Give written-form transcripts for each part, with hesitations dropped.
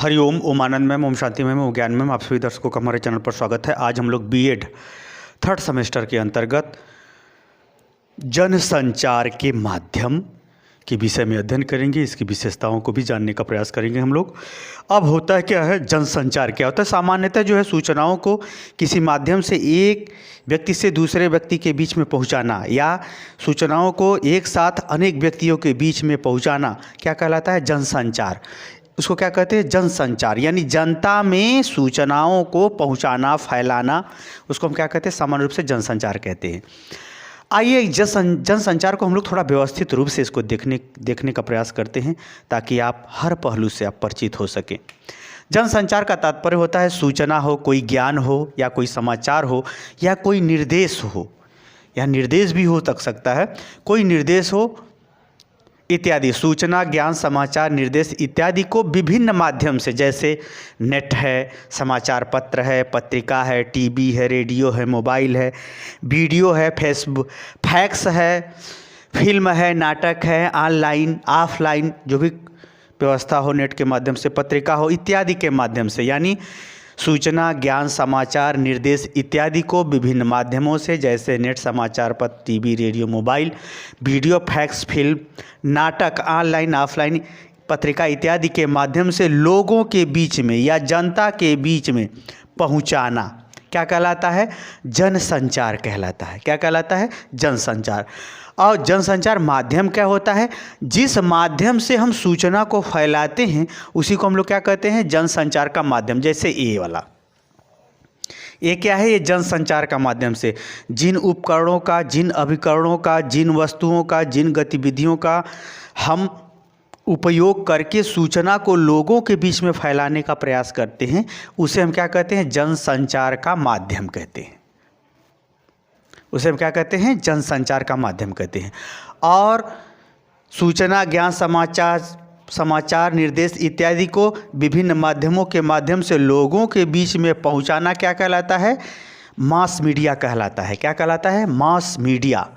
हरिओम, ओम आनंद ma'am, Om Shanti ma'am, ओम ज्ञान ma'am, आप सभी दर्शकों का हमारे चैनल पर स्वागत है। आज हम लोग बीएड थर्ड सेमेस्टर के अंतर्गत जनसंचार के माध्यम के विषय में अध्ययन करेंगे। इसकी विशेषताओं को भी जानने का प्रयास करेंगे हम लोग। अब होता है क्या है, जनसंचार क्या होता है? सामान्यतः जो है सूचनाओं को किसी माध्यम से एक व्यक्ति से दूसरे व्यक्ति के बीच में पहुंचाना या सूचनाओं को एक साथ अनेक व्यक्तियों के बीच में पहुंचाना क्या कहलाता है? जनसंचार। उसको क्या कहते हैं? जनसंचार। यानी जनता में सूचनाओं को पहुंचाना, फैलाना, उसको हम क्या कहते हैं? सामान्य रूप से जनसंचार कहते हैं। आइए जनसंचार को हम लोग थोड़ा व्यवस्थित रूप से इसको देखने का प्रयास करते हैं ताकि आप हर पहलू से आप परिचित हो सकें। जनसंचार का तात्पर्य होता है सूचना हो, कोई ज्ञान हो या कोई समाचार हो या कोई निर्देश हो, या निर्देश भी हो सकता है, कोई निर्देश हो इत्यादि। सूचना, ज्ञान, समाचार, निर्देश इत्यादि को विभिन्न माध्यम से, जैसे नेट है, समाचार पत्र है, पत्रिका है, टीवी है, रेडियो है, मोबाइल है, वीडियो है, फेसबुक, फैक्स है, फिल्म है, नाटक है, ऑनलाइन, ऑफलाइन जो भी व्यवस्था हो, नेट के माध्यम से, पत्रिका हो इत्यादि के माध्यम से, यानी सूचना, ज्ञान, समाचार, निर्देश इत्यादि को विभिन्न माध्यमों से, जैसे नेट, समाचार पत्र, TV, radio, mobile, video, fax, film, नाटक, ऑनलाइन, ऑफलाइन, पत्रिका इत्यादि के माध्यम से लोगों के बीच में या जनता के बीच में पहुंचाना क्या कहलाता है? जनसंचार कहलाता है। क्या कहलाता है? जनसंचार। और जनसंचार माध्यम क्या होता है? जिस माध्यम से हम सूचना को फैलाते हैं उसी को हम लोग क्या कहते हैं? जनसंचार का माध्यम। जैसे ये वाला, ये क्या है? ये जनसंचार का माध्यम से जिन उपकरणों का, जिन अभिकरणों का, जिन वस्तुओं का, जिन गतिविधियों का हम उपयोग करके सूचना को लोगों के बीच में फैलाने का प्रयास करते हैं उसे हम क्या कहते हैं? जनसंचार का माध्यम कहते हैं। उसे हम क्या कहते हैं? जनसंचार का माध्यम कहते हैं। और सूचना, ज्ञान, समाचार, निर्देश इत्यादि को विभिन्न माध्यमों के माध्यम से लोगों के बीच में पहुंचाना क्या कहलाता है? मास मीडिया कहलाता है। क्या कहलाता है? मास मीडिया,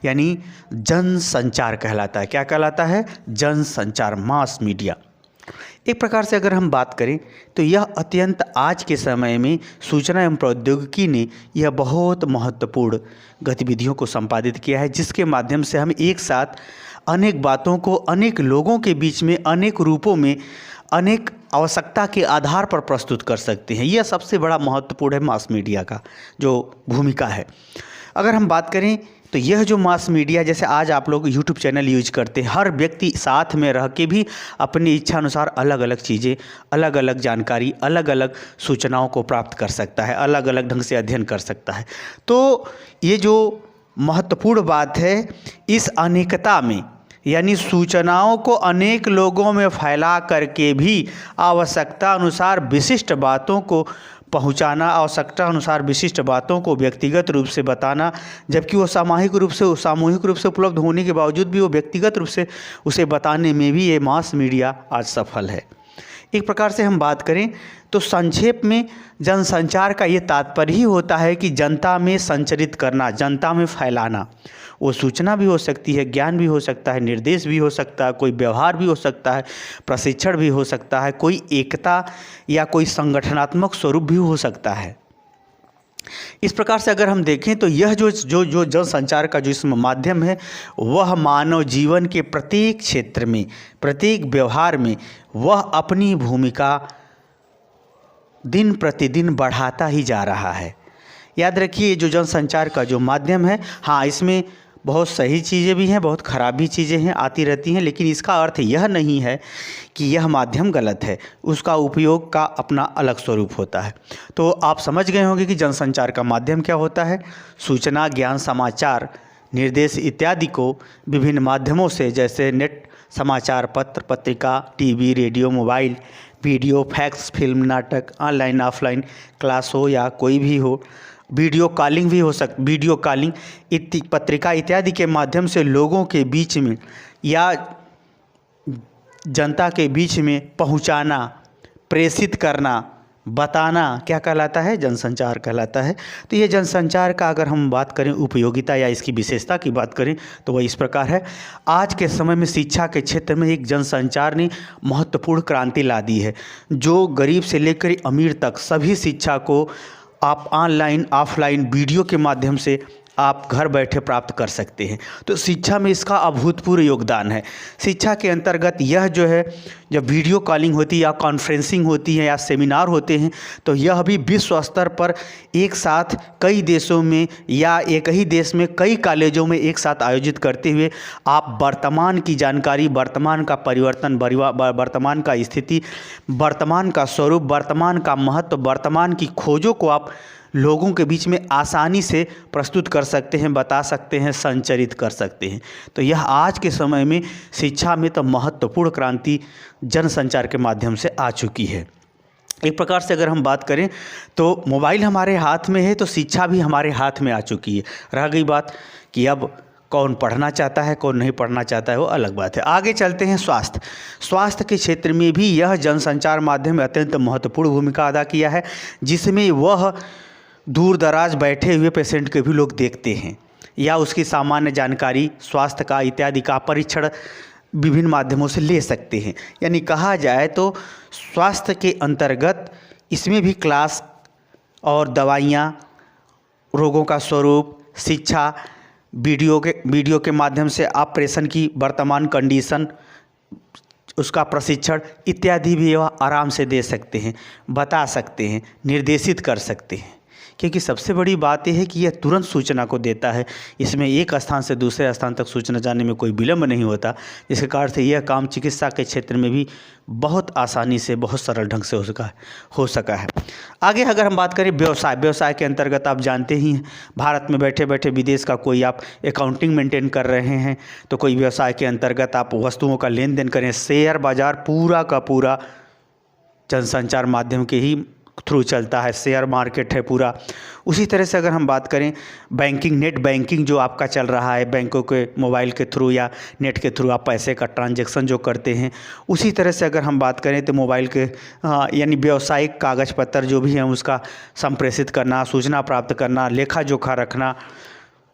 यानी जनसंचार कहलाता है। क्या कहलाता है? जनसंचार, मास मीडिया। एक प्रकार से अगर हम बात करें तो यह अत्यंत आज के समय में सूचना एवं प्रौद्योगिकी ने यह बहुत महत्वपूर्ण गतिविधियों को संपादित किया है, जिसके माध्यम से हम एक साथ अनेक बातों को अनेक लोगों के बीच में अनेक रूपों में अनेक आवश्यकता के आधार पर प्रस्तुत कर सकते हैं। यह सबसे बड़ा महत्वपूर्ण है मास मीडिया का जो भूमिका है। अगर हम बात करें तो यह जो मास मीडिया, जैसे आज आप लोग यूट्यूब चैनल यूज करते हैं, हर व्यक्ति साथ में रह के भी अपनी इच्छा अनुसार अलग अलग चीज़ें, अलग अलग जानकारी, अलग अलग सूचनाओं को प्राप्त कर सकता है, अलग अलग ढंग से अध्ययन कर सकता है। तो ये जो महत्वपूर्ण बात है, इस अनेकता में, यानी सूचनाओं को अनेक लोगों में फैला करके भी आवश्यकता अनुसार विशिष्ट बातों को पहुंचाना, आवश्यकता अनुसार विशिष्ट बातों को व्यक्तिगत रूप से बताना, जबकि वो सामूहिक रूप से उपलब्ध होने के बावजूद भी वो व्यक्तिगत रूप से उसे बताने में भी ये मास मीडिया आज सफल है। एक प्रकार से हम बात करें तो संक्षेप में जनसंचार का ये तात्पर्य ही होता है कि जनता में संचरित करना, जनता में फैलाना। वो सूचना भी हो सकती है, ज्ञान भी हो सकता है, निर्देश भी हो सकता है, कोई व्यवहार भी हो सकता है, प्रशिक्षण भी हो सकता है, कोई एकता या कोई संगठनात्मक स्वरूप भी हो सकता है। इस प्रकार से अगर हम देखें तो यह जो जनसंचार का जो इसमें माध्यम है, वह मानव जीवन के प्रत्येक क्षेत्र में, प्रत्येक व्यवहार में वह अपनी भूमिका दिन प्रतिदिन बढ़ाता ही जा रहा है। याद रखिए, जो जनसंचार का जो माध्यम है, हाँ, इसमें बहुत सही चीज़ें भी हैं, बहुत ख़राब भी चीज़ें हैं, आती रहती हैं, लेकिन इसका अर्थ यह नहीं है कि यह माध्यम गलत है। उसका उपयोग का अपना अलग स्वरूप होता है। तो आप समझ गए होंगे कि जनसंचार का माध्यम क्या होता है। सूचना, ज्ञान, समाचार, निर्देश इत्यादि को विभिन्न माध्यमों से, जैसे नेट, समाचार पत्र, पत्रिका, TV, radio, mobile, video, fax, film, नाटक, ऑनलाइन, ऑफलाइन क्लास हो या कोई भी हो, वीडियो कॉलिंग भी हो वीडियो कॉलिंग, पत्रिका इत्यादि के माध्यम से लोगों के बीच में या जनता के बीच में पहुंचाना, प्रेषित करना, बताना क्या कहलाता है? जनसंचार कहलाता है। तो ये जनसंचार का अगर हम बात करें उपयोगिता या इसकी विशेषता की बात करें तो वह इस प्रकार है। आज के समय में शिक्षा के क्षेत्र में एक जनसंचार ने महत्वपूर्ण क्रांति ला दी है। जो गरीब से लेकर अमीर तक सभी शिक्षा को आप ऑनलाइन ऑफलाइन वीडियो के माध्यम से आप घर बैठे प्राप्त कर सकते हैं। तो शिक्षा में इसका अभूतपूर्व योगदान है। शिक्षा के अंतर्गत यह जो है, जब वीडियो कॉलिंग होती है या कॉन्फ्रेंसिंग होती है या सेमिनार होते हैं, तो यह भी विश्व स्तर पर एक साथ कई देशों में या एक ही देश में कई कॉलेजों में एक साथ आयोजित करते हुए आप वर्तमान की जानकारी, वर्तमान का परिवर्तन, वर्तमान का स्थिति, वर्तमान का स्वरूप, वर्तमान का महत्व, वर्तमान की खोजों को आप लोगों के बीच में आसानी से प्रस्तुत कर सकते हैं, बता सकते हैं, संचरित कर सकते हैं। तो यह आज के समय में शिक्षा में तो महत्वपूर्ण क्रांति जनसंचार के माध्यम से आ चुकी है। एक प्रकार से अगर हम बात करें तो मोबाइल हमारे हाथ में है तो शिक्षा भी हमारे हाथ में आ चुकी है। रह गई बात कि अब कौन पढ़ना चाहता है, कौन नहीं पढ़ना चाहता है, वो अलग बात है। आगे चलते हैं स्वास्थ्य के क्षेत्र में भी यह जनसंचार माध्यम में अत्यंत महत्वपूर्ण भूमिका अदा किया है, जिसमें वह दूर दराज बैठे हुए पेशेंट के भी लोग देखते हैं या उसकी सामान्य जानकारी स्वास्थ्य का इत्यादि का परीक्षण विभिन्न माध्यमों से ले सकते हैं। यानी कहा जाए तो स्वास्थ्य के अंतर्गत इसमें भी क्लास और दवाइयाँ, रोगों का स्वरूप, शिक्षा, वीडियो के माध्यम से ऑपरेशन की वर्तमान कंडीशन, उसका प्रशिक्षण इत्यादि भी वह आराम से दे सकते हैं, बता सकते हैं, निर्देशित कर सकते हैं। क्योंकि सबसे बड़ी बात यह है कि यह तुरंत सूचना को देता है। इसमें एक स्थान से दूसरे स्थान तक सूचना जाने में कोई विलम्ब नहीं होता, जिसके कारण से यह काम चिकित्सा के क्षेत्र में भी बहुत आसानी से, बहुत सरल ढंग से हो सका है। आगे अगर हम बात करें व्यवसाय के अंतर्गत आप जानते ही हैं, भारत में बैठे बैठे विदेश का कोई आप अकाउंटिंग मेंटेन कर रहे हैं तो कोई व्यवसाय के अंतर्गत आप वस्तुओं का लेन देन करें, शेयर बाजार पूरा का पूरा जनसंचार माध्यम के ही थ्रू चलता है, शेयर मार्केट है पूरा। उसी तरह से अगर हम बात करें बैंकिंग, नेट बैंकिंग जो आपका चल रहा है, बैंकों के मोबाइल के थ्रू या नेट के थ्रू आप पैसे का ट्रांजैक्शन जो करते हैं, उसी तरह से अगर हम बात करें तो मोबाइल के यानी व्यावसायिक कागज़ पत्र जो भी हैं उसका संप्रेषित करना, सूचना प्राप्त करना, लेखा जोखा रखना,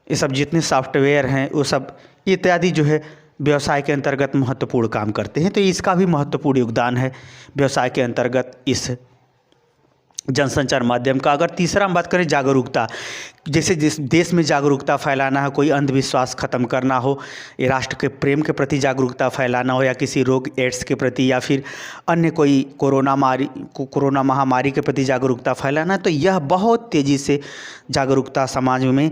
ये सब जितने सॉफ्टवेयर हैं वो सब इत्यादि जो है व्यवसाय के अंतर्गत महत्वपूर्ण काम करते हैं। तो इसका भी महत्वपूर्ण योगदान है व्यवसाय के अंतर्गत इस जनसंचार माध्यम का। अगर तीसरा हम बात करें जागरूकता, जैसे जिस देश में जागरूकता फैलाना है, कोई अंधविश्वास ख़त्म करना हो, ये राष्ट्र के प्रेम के प्रति जागरूकता फैलाना हो, या किसी रोग एड्स के प्रति या फिर अन्य कोई कोरोना महामारी के प्रति जागरूकता फैलाना, तो यह बहुत तेज़ी से जागरूकता समाज में,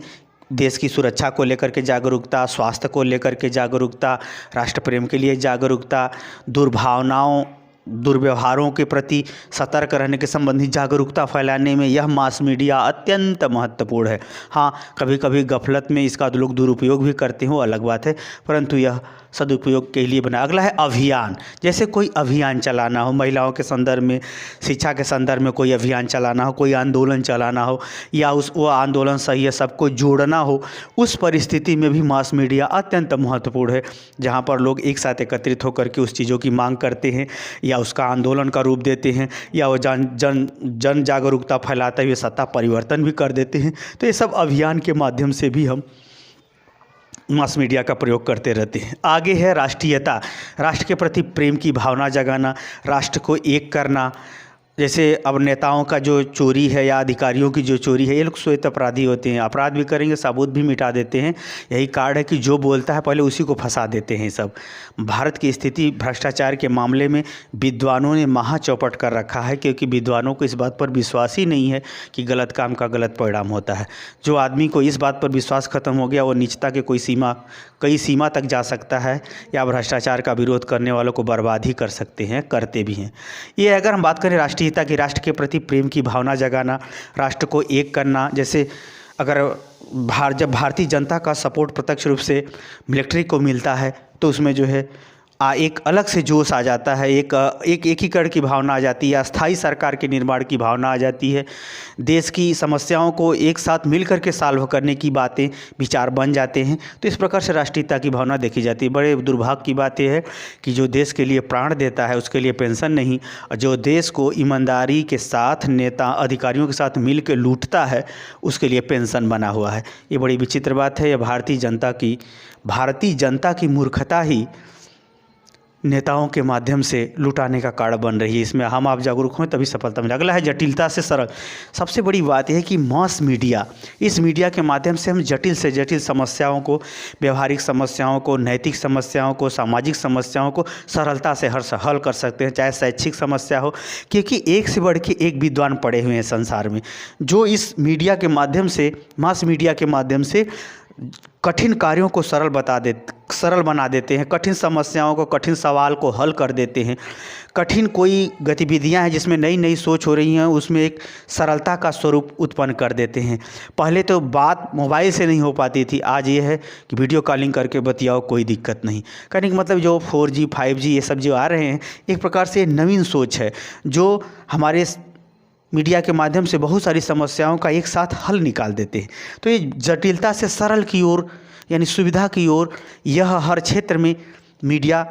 देश की सुरक्षा को लेकर के जागरूकता, स्वास्थ्य को लेकर के जागरूकता, राष्ट्र प्रेम के लिए जागरूकता, दुर्व्यवहारों के प्रति सतर्क रहने के संबंधी जागरूकता फैलाने में यह मास मीडिया अत्यंत महत्वपूर्ण है। हाँ, कभी कभी गफलत में इसका लोग दुरुपयोग भी करते हो, अलग बात है, परंतु यह सदुपयोग के लिए बना। अगला है अभियान, जैसे कोई अभियान चलाना हो, महिलाओं के संदर्भ में, शिक्षा के संदर्भ में कोई अभियान चलाना हो, कोई आंदोलन चलाना हो, या वो आंदोलन सही है सबको जोड़ना हो, उस परिस्थिति में भी मास मीडिया अत्यंत महत्वपूर्ण है, जहाँ पर लोग एक साथ एकत्रित होकर के उस चीज़ों की मांग करते हैं या उसका आंदोलन का रूप देते हैं, या वो जन जागरूकता फैलाते हुए सत्ता परिवर्तन भी कर देते हैं। तो ये सब अभियान के माध्यम से भी हम मास मीडिया का प्रयोग करते रहते हैं। आगे है राष्ट्रीयता, राष्ट्र के प्रति प्रेम की भावना जगाना, राष्ट्र को एक करना। जैसे अब नेताओं का जो चोरी है या अधिकारियों की जो चोरी है, ये लोग श्वेत अपराधी होते हैं, अपराध भी करेंगे, सबूत भी मिटा देते हैं। यही कारण है कि जो बोलता है पहले उसी को फंसा देते हैं। सब भारत की स्थिति भ्रष्टाचार के मामले में विद्वानों ने महा चौपट कर रखा है, क्योंकि विद्वानों को इस बात पर विश्वास ही नहीं है कि गलत काम का गलत परिणाम होता है। जो आदमी को इस बात पर विश्वास खत्म हो गया, वो नीचता के कई सीमा तक जा सकता है, या भ्रष्टाचार का विरोध करने वालों को बर्बाद ही कर सकते हैं, करते भी हैं। ये अगर हम बात करें राष्ट्रीयता की, राष्ट्र के प्रति प्रेम की भावना जगाना, राष्ट्र को एक करना। जैसे अगर जब भारतीय जनता का सपोर्ट प्रत्यक्ष रूप से मिलिट्री को मिलता है, तो उसमें जो है एक अलग से जोश आ जाता है, एक एकीकरण की भावना आ जाती है, अस्थायी सरकार के निर्माण की भावना आ जाती है, देश की समस्याओं को एक साथ मिल कर के सॉल्व करने की बातें विचार बन जाते हैं। तो इस प्रकार से राष्ट्रीयता की भावना देखी जाती है। बड़े दुर्भाग्य की बात यह है कि जो देश के लिए प्राण देता है उसके लिए पेंशन नहीं, और जो देश को ईमानदारी के साथ नेता अधिकारियों के साथ मिल के लूटता है उसके लिए पेंशन बना हुआ है। ये बड़ी विचित्र बात है। यह भारतीय जनता की मूर्खता ही नेताओं के माध्यम से लुटाने का कारण बन रही है। इसमें हम आप जागरूक हों तभी सफलता मिले। अगला है जटिलता से सरल। सबसे बड़ी बात यह है कि मास मीडिया, इस मीडिया के माध्यम से हम जटिल से जटिल समस्याओं को, व्यवहारिक समस्याओं को, नैतिक समस्याओं को, सामाजिक समस्याओं को सरलता से हल कर सकते हैं, चाहे शैक्षिक समस्या हो, क्योंकि एक से बढ़ के एक विद्वान पड़े हुए हैं संसार में, जो इस मीडिया के माध्यम से, मास मीडिया के माध्यम से कठिन कार्यों को सरल बना देते हैं, कठिन समस्याओं को, कठिन सवाल को हल कर देते हैं। कठिन कोई गतिविधियां हैं जिसमें नई नई सोच हो रही हैं, उसमें एक सरलता का स्वरूप उत्पन्न कर देते हैं। पहले तो बात मोबाइल से नहीं हो पाती थी, आज ये है कि वीडियो कॉलिंग करके बतियाओ, कोई दिक्कत नहीं। कहने का मतलब जो 4G 5G ये सब जो आ रहे हैं, एक प्रकार से नवीन सोच है जो हमारे मीडिया के माध्यम से बहुत सारी समस्याओं का एक साथ हल निकाल देते हैं। तो ये जटिलता से सरल की ओर, यानी सुविधा की ओर, यह हर क्षेत्र में मीडिया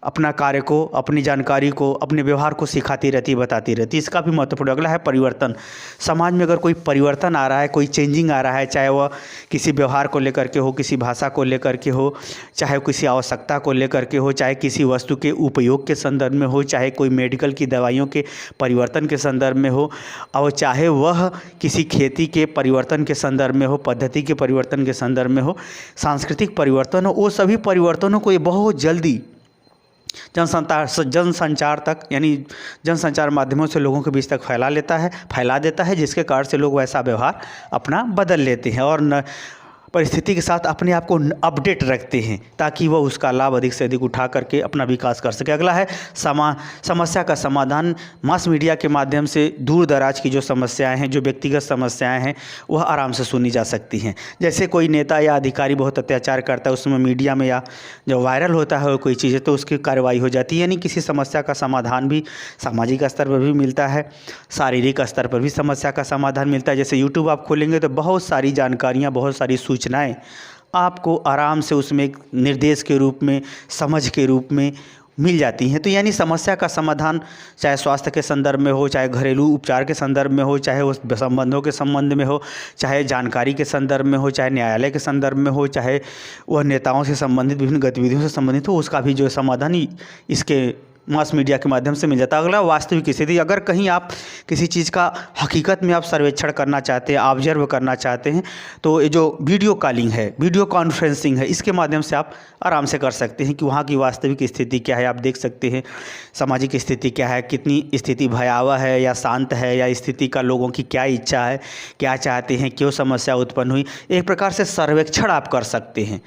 अपना कार्य को, अपनी जानकारी को, अपने व्यवहार को सिखाती रहती है, बताती रहती है। इसका भी महत्वपूर्ण। अगला है परिवर्तन। समाज में अगर कोई परिवर्तन आ रहा है, कोई चेंजिंग आ रहा है, चाहे वह किसी व्यवहार को लेकर के हो, किसी भाषा को लेकर के हो, चाहे किसी आवश्यकता को लेकर के हो, चाहे किसी वस्तु के उपयोग के संदर्भ में हो, चाहे कोई मेडिकल की दवाइयों के परिवर्तन के संदर्भ में हो, और चाहे वह किसी खेती के परिवर्तन के संदर्भ में हो, पद्धति के परिवर्तन के संदर्भ में हो, सांस्कृतिक परिवर्तन हो, वो सभी परिवर्तनों को ये बहुत जल्दी जनसंचार तक, यानी जनसंचार माध्यमों से लोगों के बीच तक फैला देता है, जिसके कारण से लोग वैसा व्यवहार अपना बदल लेते हैं और परिस्थिति के साथ अपने आप को अपडेट रखते हैं, ताकि वह उसका लाभ अधिक से अधिक उठा करके अपना विकास कर सके। अगला है समस्या का समाधान। मास मीडिया के माध्यम से दूर दराज की जो समस्याएं हैं, जो व्यक्तिगत समस्याएं हैं, वह आराम से सुनी जा सकती हैं। जैसे कोई नेता या अधिकारी बहुत अत्याचार करता है, उसमें मीडिया में या जब वायरल होता है कोई चीज़, तो उसकी कार्रवाई हो जाती है। यानी किसी समस्या का समाधान भी सामाजिक स्तर पर भी मिलता है, शारीरिक स्तर पर भी समस्या का समाधान मिलता है। जैसे यूट्यूब आप खोलेंगे तो बहुत सारी जानकारियाँ, बहुत सारी सूचनाएं आपको आराम से उसमें एक निर्देश के रूप में, समझ के रूप में मिल जाती हैं। तो यानी समस्या का समाधान चाहे स्वास्थ्य के संदर्भ में हो, चाहे घरेलू उपचार के संदर्भ में हो, चाहे उस संबंधों के संबंध में हो, चाहे जानकारी के संदर्भ में हो, चाहे न्यायालय के संदर्भ में हो, चाहे वह नेताओं से संबंधित विभिन्न गतिविधियों से संबंधित हो, उसका भी जो समाधान इसके मास मीडिया के माध्यम से मिल जाता है। अगला वास्तविक स्थिति। अगर कहीं आप किसी चीज़ का हकीकत में आप सर्वेक्षण करना चाहते हैं, ऑब्जर्व करना चाहते हैं, तो ये जो वीडियो कॉलिंग है, वीडियो कॉन्फ्रेंसिंग है, इसके माध्यम से आप आराम से कर सकते हैं कि वहाँ की वास्तविक स्थिति क्या है। आप देख सकते हैं सामाजिक स्थिति क्या है, कितनी स्थिति भयावह है या शांत है, या स्थिति का लोगों की क्या इच्छा है, क्या चाहते हैं, क्यों समस्या उत्पन्न हुई। एक प्रकार से सर्वेक्षण आप कर सकते हैं,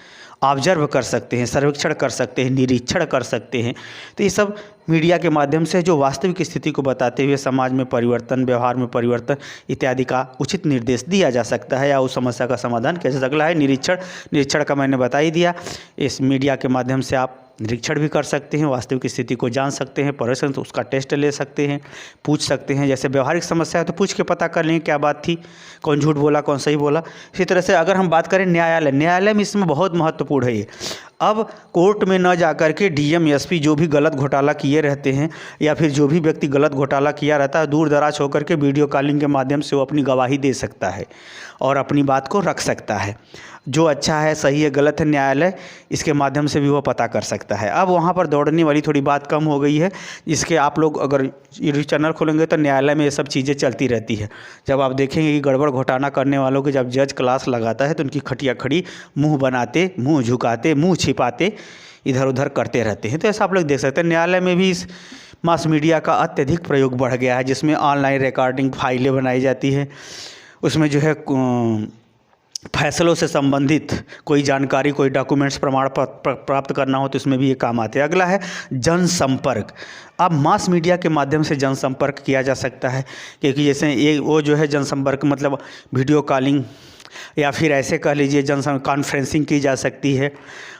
ऑब्जर्व कर सकते हैं, सर्वेक्षण कर सकते हैं, निरीक्षण कर सकते हैं। तो ये सब मीडिया के माध्यम से जो वास्तविक स्थिति को बताते हुए समाज में परिवर्तन, व्यवहार में परिवर्तन इत्यादि का उचित निर्देश दिया जा सकता है, या उस समस्या का समाधान किया जा सकता है। निरीक्षण का मैंने बता ही दिया। इस मीडिया के माध्यम से आप निरीक्षण भी कर सकते हैं, वास्तविक स्थिति को जान सकते हैं, परीक्षण तो उसका टेस्ट ले सकते हैं, पूछ सकते हैं। जैसे व्यवहारिक समस्या है तो पूछ के पता कर लेंगे क्या बात थी, कौन झूठ बोला, कौन सही बोला। इसी तरह से अगर हम बात करें न्यायालय में इसमें बहुत महत्वपूर्ण है ये। अब कोर्ट में न जाकर के डीएम एसपी जो भी गलत घोटाला किए रहते हैं, या फिर जो भी व्यक्ति गलत घोटाला किया रहता है, दूर दराज होकर के वीडियो कॉलिंग के माध्यम से वो अपनी गवाही दे सकता है और अपनी बात को रख सकता है। जो अच्छा है, सही है, गलत है, न्यायालय इसके माध्यम से भी वो पता कर सकता है। अब वहाँ पर दौड़ने वाली थोड़ी बात कम हो गई है, जिसके आप लोग अगर यूट्यूब चैनल खोलेंगे तो न्यायालय में ये सब चीज़ें चलती रहती है। जब आप देखेंगे कि गड़बड़ घोटाला करने वालों के जब जज क्लास लगाता है तो उनकी खटिया खड़ी मुँह बनाते, मुँह झुकाते, मुँह छिपाते इधर उधर करते रहते हैं। तो ऐसा आप लोग देख सकते हैं। न्यायालय में भी इस मास मीडिया का अत्यधिक प्रयोग बढ़ गया है, जिसमें ऑनलाइन रिकॉर्डिंग फाइलें बनाई जाती है। उसमें जो है फैसलों से संबंधित कोई जानकारी, कोई डॉक्यूमेंट्स, प्रमाण पत्र प्राप्त करना हो तो इसमें भी ये काम आते हैं। अगला है जनसंपर्क। अब मास मीडिया के माध्यम से जनसंपर्क किया जा सकता है, क्योंकि जैसे ये वो जो है जनसंपर्क मतलब वीडियो कॉलिंग, या फिर ऐसे कह लीजिए कॉन्फ्रेंसिंग की जा सकती है।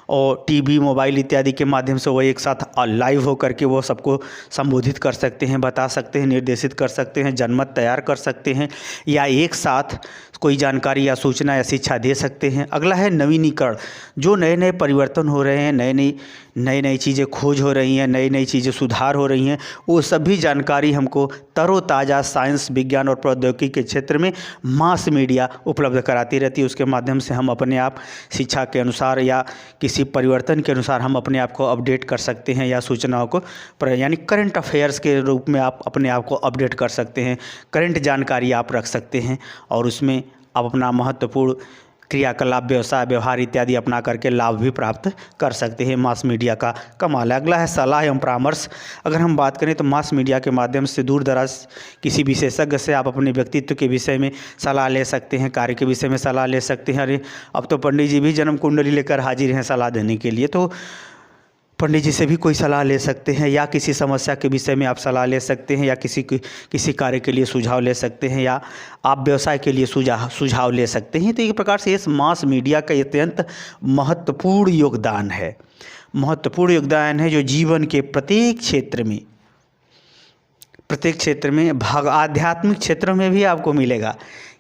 और टीवी मोबाइल इत्यादि के माध्यम से वो एक साथ लाइव होकर के वो सबको संबोधित कर सकते हैं, बता सकते हैं, निर्देशित कर सकते हैं, जनमत तैयार कर सकते हैं या एक साथ कोई जानकारी या सूचना या शिक्षा दे सकते हैं। अगला है नवीनीकरण। जो नए नए परिवर्तन हो रहे हैं, नई नई चीज़ें खोज हो रही हैं, नई नई चीज़ें सुधार हो रही हैं, वो सभी जानकारी हमको तरोताज़ा साइंस, विज्ञान और प्रौद्योगिकी के क्षेत्र में मास मीडिया उपलब्ध कराती रहती है। उसके माध्यम से हम अपने आप शिक्षा के अनुसार या किसी परिवर्तन के अनुसार हम अपने आप को अपडेट कर सकते हैं या सूचनाओं को यानी करंट अफेयर्स के रूप में आप अपने आप को अपडेट कर सकते हैं, करंट जानकारी आप रख सकते हैं और उसमें आप अपना महत्वपूर्ण क्रियाकलाप, व्यवसाय, व्यवहार इत्यादि अपना करके लाभ भी प्राप्त कर सकते हैं। मास मीडिया का कमाल है। अगला है सलाह एवं परामर्श। अगर हम बात करें तो मास मीडिया के माध्यम से दूर दराज किसी विशेषज्ञ से आप अपने व्यक्तित्व के विषय में सलाह ले सकते हैं, कार्य के विषय में सलाह ले सकते हैं। अरे अब तो पंडित जी भी जन्म कुंडली लेकर हाजिर हैं सलाह देने के लिए, तो पंडित जी से भी कोई सलाह ले सकते हैं या किसी समस्या के विषय में आप सलाह ले सकते हैं या किसी कार्य के लिए सुझाव ले सकते हैं या आप व्यवसाय के लिए सुझाव ले सकते हैं। तो एक प्रकार से इस मास मीडिया का अत्यंत महत्वपूर्ण योगदान है, जो जीवन के प्रत्येक क्षेत्र में आध्यात्मिक क्षेत्रों में भी आपको मिलेगा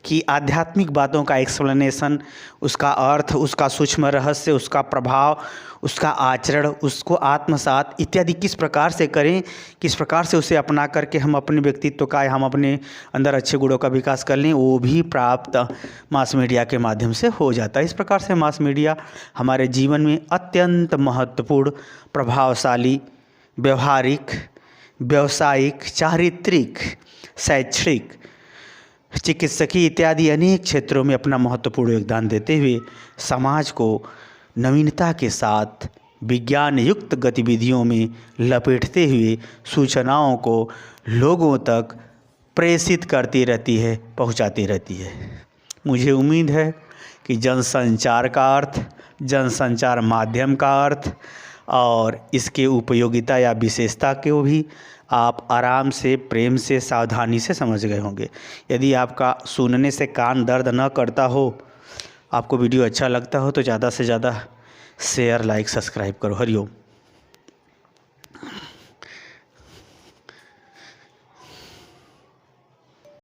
कि आध्यात्मिक बातों का एक्सप्लेनेशन, उसका अर्थ, उसका सूक्ष्म रहस्य, उसका प्रभाव, उसका आचरण, उसको आत्मसात इत्यादि किस प्रकार से करें, किस प्रकार से उसे अपना करके हम अपने व्यक्तित्व का, हम अपने अंदर अच्छे गुणों का विकास कर लें, वो भी प्राप्त मास मीडिया के माध्यम से हो जाता है। इस प्रकार से मास मीडिया हमारे जीवन में अत्यंत महत्वपूर्ण, प्रभावशाली, व्यवहारिक, व्यावसायिक, चारित्रिक, शैक्षणिक, चिकित्सकीय इत्यादि अनेक क्षेत्रों में अपना महत्वपूर्ण योगदान देते हुए समाज को नवीनता के साथ विज्ञान युक्त गतिविधियों में लपेटते हुए सूचनाओं को लोगों तक प्रेषित करती रहती है, पहुंचाती रहती है। मुझे उम्मीद है कि जनसंचार का अर्थ, जनसंचार माध्यम का अर्थ और इसके उपयोगिता या विशेषता को भी आप आराम से, प्रेम से, सावधानी से समझ गए होंगे। यदि आपका सुनने से कान दर्द न करता हो, आपको वीडियो अच्छा लगता हो तो ज़्यादा से ज़्यादा शेयर, लाइक, सब्सक्राइब करो। हरिओम।